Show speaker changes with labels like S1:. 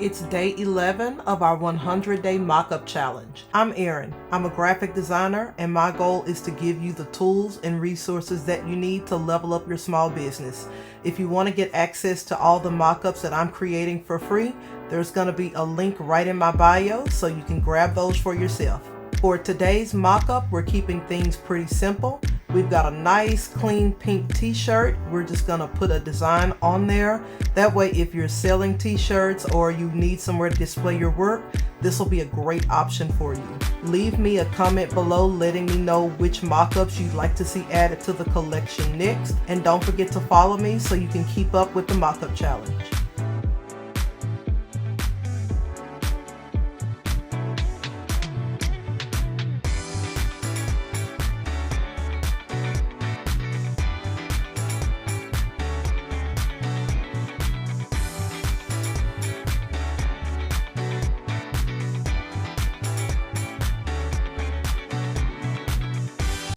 S1: It's day 11 of our 100-day mock-up challenge. I'm Erin. I'm a graphic designer, and my goal is to give you the tools and resources that you need to level up your small business. If you want to get access to all the mock-ups that I'm creating for free, there's going to be a link right in my bio so you can grab those for yourself. For today's mock-up, we're keeping things pretty simple. We've got a nice clean pink t-shirt. We're just gonna put a design on there. That way, if you're selling t-shirts or you need somewhere to display your work, this will be a great option for you. Leave me a comment below letting me know which mock-ups you'd like to see added to the collection next. And don't forget to follow me so you can keep up with the mock-up challenge.